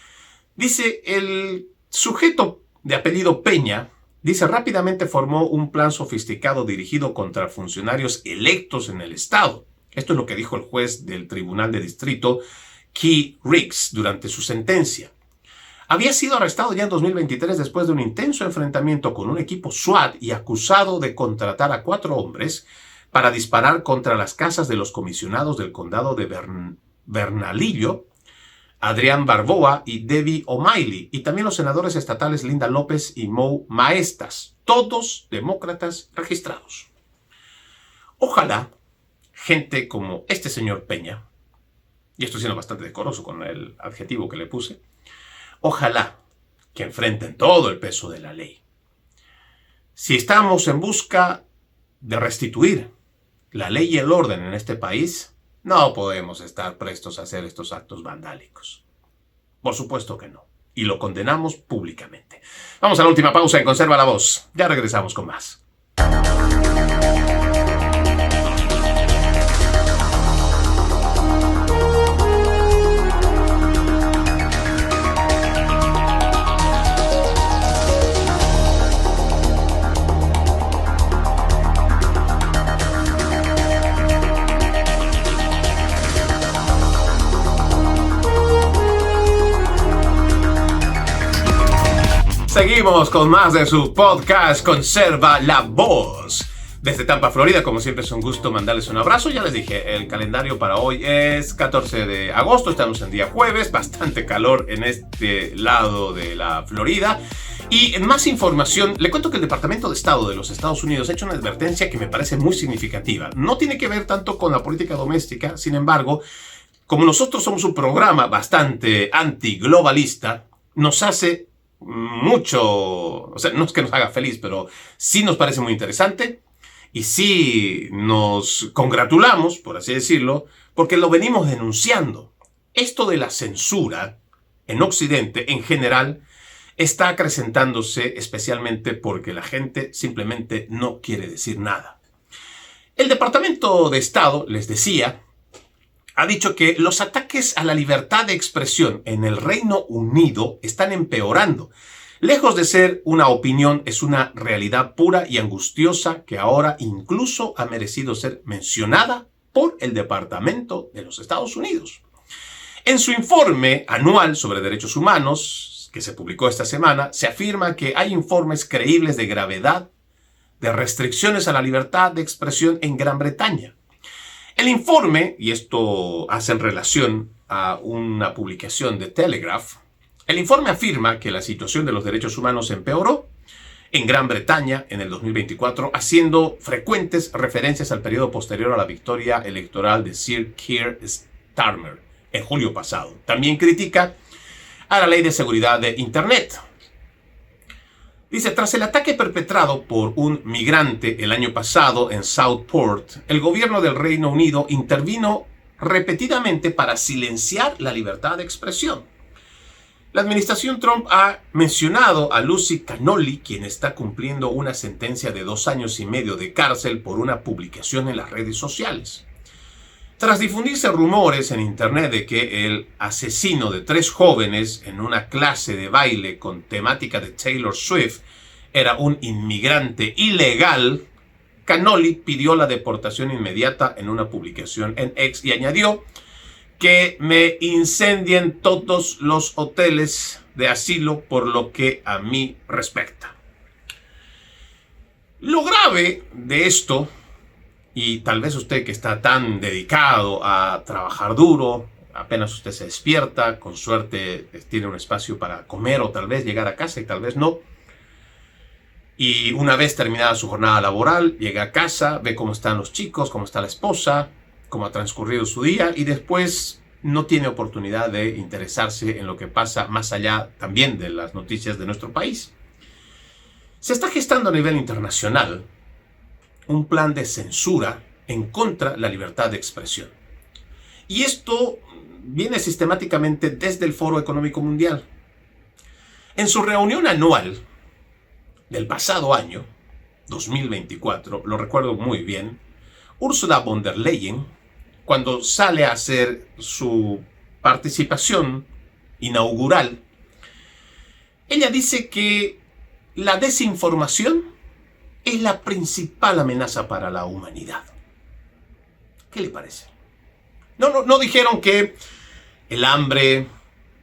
Dice, el sujeto de apellido Peña, dice, rápidamente formó un plan sofisticado dirigido contra funcionarios electos en el estado. Esto es lo que dijo el juez del Tribunal de Distrito, Keith Riggs, durante su sentencia. Había sido arrestado ya en 2023 después de un intenso enfrentamiento con un equipo SWAT y acusado de contratar a 4 hombres para disparar contra las casas de los comisionados del condado de Bernalillo, Adrián Barboa y Debbie O'Malley, y también los senadores estatales Linda López y Mo Maestas. todos demócratas registrados. Ojalá gente como este señor Peña, y estoy siendo bastante decoroso con el adjetivo que le puse, ojalá que enfrenten todo el peso de la ley. Si estamos en busca de restituir la ley y el orden en este país, no podemos estar prestos a hacer estos actos vandálicos. Por supuesto que no. Y lo condenamos públicamente. Vamos a la última pausa en Conserva la Voz. Ya regresamos con más. Seguimos con más de su podcast Conserva la Voz. Desde Tampa, Florida, como siempre es un gusto mandarles un abrazo. Ya les dije, el calendario para hoy es 14 de agosto, estamos en día jueves, bastante calor en este lado de la Florida. Y en más información, le cuento que el Departamento de Estado de los Estados Unidos ha hecho una advertencia que me parece muy significativa. No tiene que ver tanto con la política doméstica, sin embargo, como nosotros somos un programa bastante antiglobalista, nos hace mucho, o sea, no es que nos haga feliz, pero sí nos parece muy interesante y sí nos congratulamos, por así decirlo, porque lo venimos denunciando. Esto de la censura en Occidente, en general, está acrecentándose especialmente porque la gente simplemente no quiere decir nada. El Departamento de Estado, les decía, ha dicho que los ataques a la libertad de expresión en el Reino Unido están empeorando. Lejos de ser una opinión, es una realidad pura y angustiosa que ahora incluso ha merecido ser mencionada por el Departamento de los Estados Unidos. En su informe anual sobre derechos humanos, que se publicó esta semana, se afirma que hay informes creíbles de gravedad de restricciones a la libertad de expresión en Gran Bretaña. El informe, y esto hace en relación a una publicación de Telegraph, el informe afirma que la situación de los derechos humanos empeoró en Gran Bretaña en el 2024, haciendo frecuentes referencias al periodo posterior a la victoria electoral de Sir Keir Starmer en julio pasado. También critica a la ley de seguridad de Internet. Dice, tras el ataque perpetrado por un migrante el año pasado en Southport, el gobierno del Reino Unido intervino repetidamente para silenciar la libertad de expresión. La administración Trump ha mencionado a Lucy Cannoli, quien está cumpliendo una sentencia de 2 años y medio de cárcel por una publicación en las redes sociales. Tras difundirse rumores en internet de que el asesino de 3 jóvenes en una clase de baile con temática de Taylor Swift era un inmigrante ilegal, Cannoli pidió la deportación inmediata en una publicación en X y añadió que me incendien todos los hoteles de asilo por lo que a mí respecta. Lo grave de esto, y tal vez usted que está tan dedicado a trabajar duro, apenas usted se despierta, con suerte tiene un espacio para comer o tal vez llegar a casa y tal vez no. Y una vez terminada su jornada laboral, llega a casa, ve cómo están los chicos, cómo está la esposa, cómo ha transcurrido su día y después no tiene oportunidad de interesarse en lo que pasa más allá también de las noticias de nuestro país. Se está gestando a nivel internacional un plan de censura en contra de la libertad de expresión. Y esto viene sistemáticamente desde el Foro Económico Mundial. En su reunión anual del pasado año, 2024, lo recuerdo muy bien, Ursula von der Leyen, cuando sale a hacer su participación inaugural, ella dice que la desinformación es la principal amenaza para la humanidad. ¿Qué le parece? No dijeron que el hambre,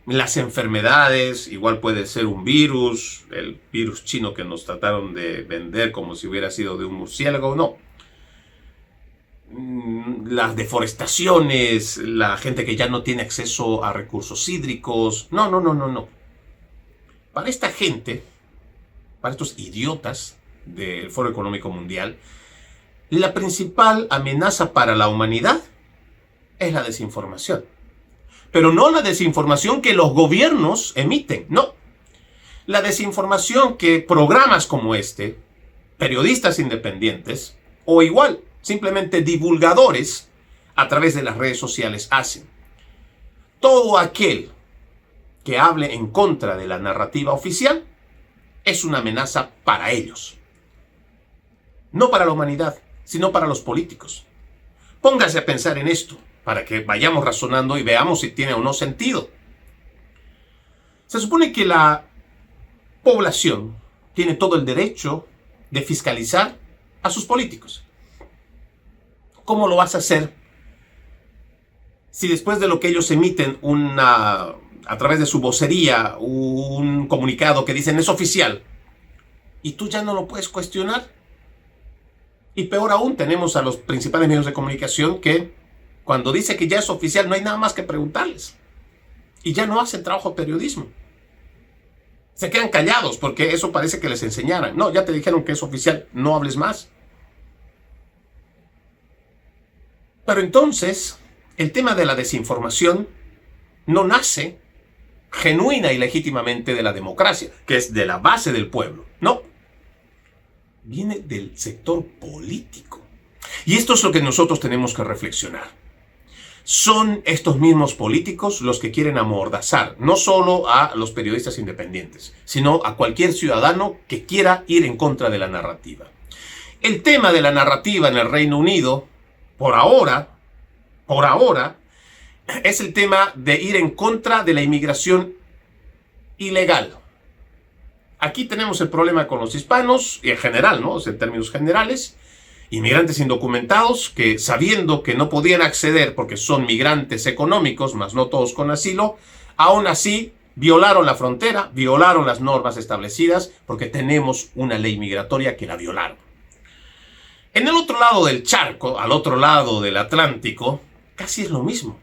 las enfermedades, igual puede ser un virus, el virus chino que nos trataron de vender como si hubiera sido de un murciélago, no. Las deforestaciones, la gente que ya no tiene acceso a recursos hídricos, no. Para esta gente, para estos idiotas del Foro Económico Mundial, la principal amenaza para la humanidad es la desinformación. Pero no la desinformación que los gobiernos emiten, no. La desinformación que programas como este, periodistas independientes, o igual, simplemente divulgadores a través de las redes sociales hacen. Todo aquel que hable en contra de la narrativa oficial es una amenaza para ellos. No para la humanidad, sino para los políticos. Póngase a pensar en esto, para que vayamos razonando y veamos si tiene o no sentido. Se supone que la población tiene todo el derecho de fiscalizar a sus políticos. ¿Cómo lo vas a hacer si después de lo que ellos emiten a través de su vocería un comunicado que dicen es oficial y tú ya no lo puedes cuestionar? Y peor aún, tenemos a los principales medios de comunicación que cuando dice que ya es oficial no hay nada más que preguntarles y ya no hacen trabajo de periodismo. Se quedan callados porque eso parece que les enseñaran. No, ya te dijeron que es oficial, no hables más. Pero entonces, el tema de la desinformación no nace genuina y legítimamente de la democracia, que es de la base del pueblo. No. Viene del sector político. Y esto es lo que nosotros tenemos que reflexionar. Son estos mismos políticos los que quieren amordazar no solo a los periodistas independientes, sino a cualquier ciudadano que quiera ir en contra de la narrativa. El tema de la narrativa en el Reino Unido, por ahora, es el tema de ir en contra de la inmigración ilegal. Aquí tenemos el problema con los hispanos, y en general, ¿no? En términos generales, inmigrantes indocumentados que, sabiendo que no podían acceder porque son migrantes económicos, más no todos con asilo, aún así violaron la frontera, violaron las normas establecidas porque tenemos una ley migratoria que la violaron. En el otro lado del charco, al otro lado del Atlántico, casi es lo mismo.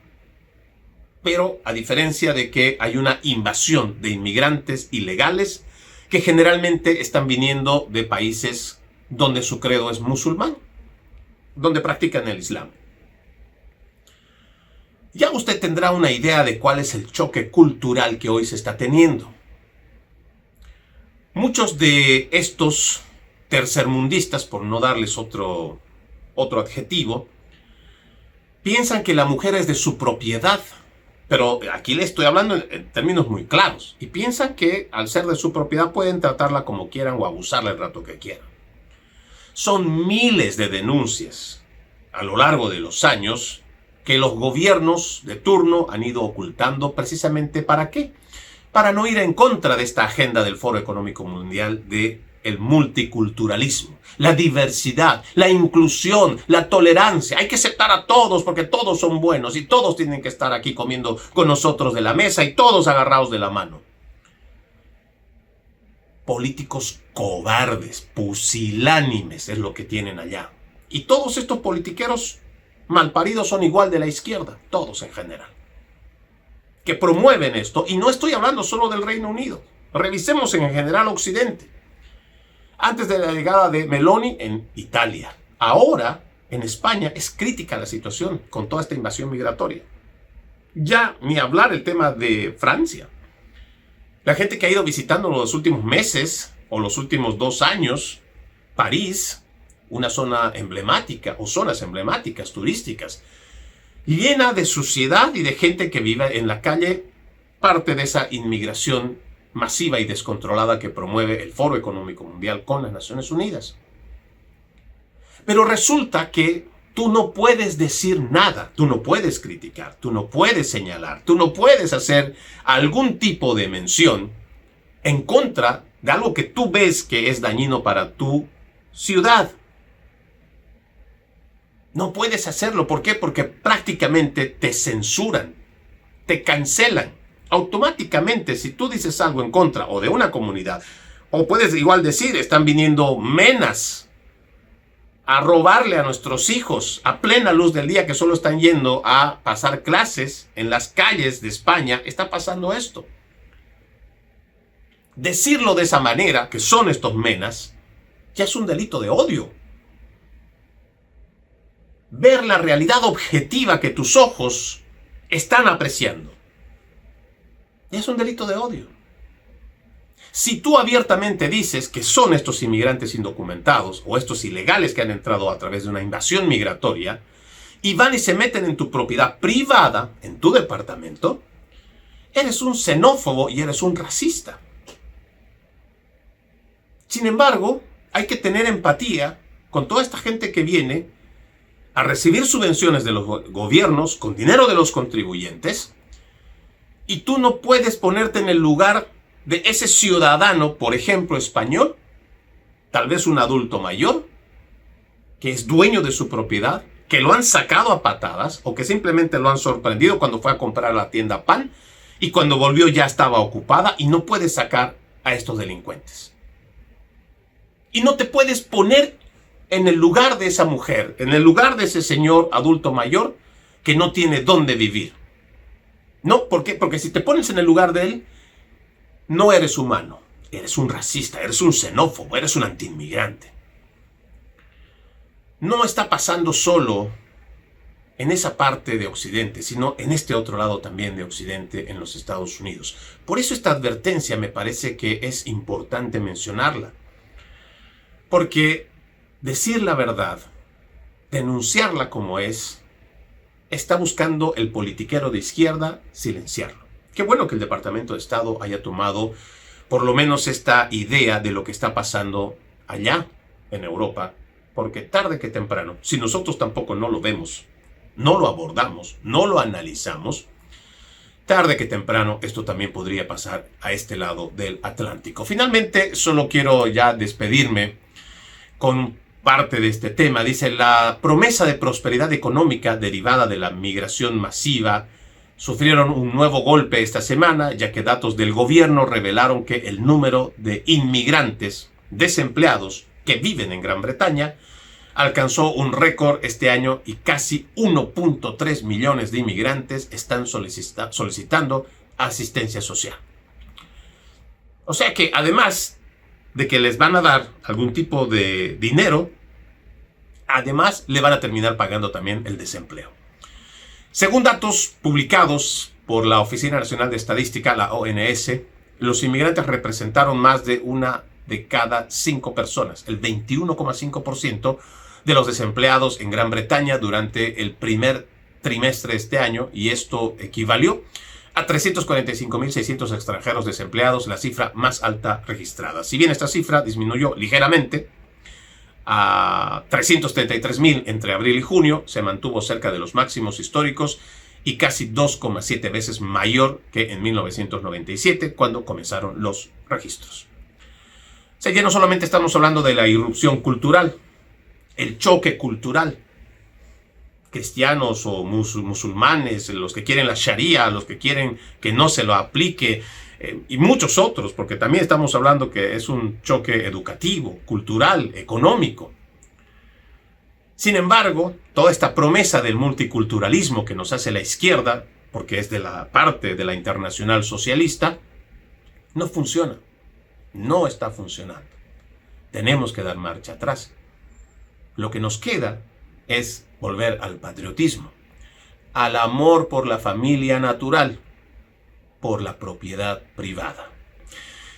Pero a diferencia de que hay una invasión de inmigrantes ilegales que generalmente están viniendo de países donde su credo es musulmán, donde practican el Islam. Ya usted tendrá una idea de cuál es el choque cultural que hoy se está teniendo. Muchos de estos tercermundistas, por no darles otro adjetivo, piensan que la mujer es de su propiedad, pero aquí le estoy hablando en términos muy claros, y piensan que al ser de su propiedad pueden tratarla como quieran o abusarla el rato que quieran. Son miles de denuncias a lo largo de los años que los gobiernos de turno han ido ocultando precisamente ¿para qué? Para no ir en contra de esta agenda del Foro Económico Mundial de el multiculturalismo, la diversidad, la inclusión, la tolerancia. Hay que aceptar a todos porque todos son buenos y todos tienen que estar aquí comiendo con nosotros de la mesa y todos agarrados de la mano. Políticos cobardes, pusilánimes es lo que tienen allá. Y todos estos politiqueros malparidos son igual de la izquierda, todos en general, que promueven esto. Y no estoy hablando solo del Reino Unido. Revisemos en general Occidente. Antes de la llegada de Meloni en Italia. Ahora, en España, es crítica la situación con toda esta invasión migratoria. Ya ni hablar el tema de Francia. La gente que ha ido visitando los últimos meses o los últimos 2 años, París, una zona emblemática o zonas emblemáticas turísticas, llena de suciedad y de gente que vive en la calle, parte de esa inmigración masiva y descontrolada que promueve el Foro Económico Mundial con las Naciones Unidas. Pero resulta que tú no puedes decir nada, tú no puedes criticar, tú no puedes señalar, tú no puedes hacer algún tipo de mención en contra de algo que tú ves que es dañino para tu ciudad. No puedes hacerlo. ¿Por qué? Porque prácticamente te censuran, te cancelan. Automáticamente, si tú dices algo en contra o de una comunidad, o puedes igual decir, están viniendo menas a robarle a nuestros hijos a plena luz del día que solo están yendo a pasar clases en las calles de España, está pasando esto. Decirlo de esa manera, que son estos menas, ya es un delito de odio. Ver la realidad objetiva que tus ojos están apreciando, ya es un delito de odio. Si tú abiertamente dices que son estos inmigrantes indocumentados o estos ilegales que han entrado a través de una invasión migratoria y van y se meten en tu propiedad privada, en tu departamento, eres un xenófobo y eres un racista. Sin embargo, hay que tener empatía con toda esta gente que viene a recibir subvenciones de los gobiernos con dinero de los contribuyentes, y tú no puedes ponerte en el lugar de ese ciudadano, por ejemplo, español, tal vez un adulto mayor, que es dueño de su propiedad, que lo han sacado a patadas o que simplemente lo han sorprendido cuando fue a comprar a la tienda pan y cuando volvió ya estaba ocupada, y no puedes sacar a estos delincuentes. Y no te puedes poner en el lugar de esa mujer, en el lugar de ese señor adulto mayor que no tiene dónde vivir. No, ¿por qué? Porque si te pones en el lugar de él, no eres humano, eres un racista, eres un xenófobo, eres un antiinmigrante. No está pasando solo en esa parte de Occidente, sino en este otro lado también de Occidente, en los Estados Unidos. Por eso esta advertencia me parece que es importante mencionarla. Porque decir la verdad, denunciarla como es, está buscando el politiquero de izquierda silenciarlo. Qué bueno que el Departamento de Estado haya tomado por lo menos esta idea de lo que está pasando allá en Europa, porque tarde que temprano, si nosotros tampoco no lo vemos, no lo abordamos, no lo analizamos, tarde que temprano esto también podría pasar a este lado del Atlántico. Finalmente, solo quiero ya despedirme con parte de este tema. Dice: la promesa de prosperidad económica derivada de la migración masiva sufrieron un nuevo golpe esta semana, ya que datos del gobierno revelaron que el número de inmigrantes desempleados que viven en Gran Bretaña alcanzó un récord este año y casi 1.3 millones de inmigrantes están solicitando asistencia social. O sea que además de que les van a dar algún tipo de dinero, además le van a terminar pagando también el desempleo. Según datos publicados por la Oficina Nacional de Estadística, la ONS, los inmigrantes representaron más de una de cada 5 personas, el 21,5% de los desempleados en Gran Bretaña durante el primer trimestre de este año, y esto equivalió a 345.600 extranjeros desempleados, la cifra más alta registrada. Si bien esta cifra disminuyó ligeramente a 333.000 entre abril y junio, se mantuvo cerca de los máximos históricos y casi 2,7 veces mayor que en 1997, cuando comenzaron los registros. O sea, ya no solamente estamos hablando de la irrupción cultural, el choque cultural. Cristianos o musulmanes, los que quieren la Sharia, los que quieren que no se lo aplique, y muchos otros, porque también estamos hablando que es un choque educativo, cultural, económico. Sin embargo, toda esta promesa del multiculturalismo que nos hace la izquierda, porque es de la parte de la internacional socialista, no funciona, no está funcionando. Tenemos que dar marcha atrás. Lo que nos queda es volver al patriotismo, al amor por la familia natural, por la propiedad privada.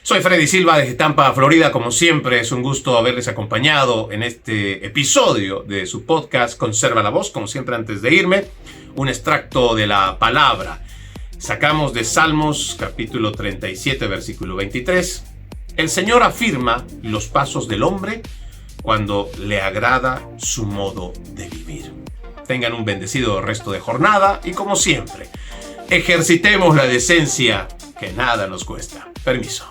Soy Freddy Silva desde Tampa, Florida. Como siempre, es un gusto haberles acompañado en este episodio de su podcast Conserva la Voz. Como siempre, antes de irme, un extracto de la palabra. Sacamos de Salmos, capítulo 37, versículo 23. El Señor afirma los pasos del hombre cuando le agrada su modo de vivir. Tengan un bendecido resto de jornada y, como siempre, ejercitemos la decencia, que nada nos cuesta. Permiso.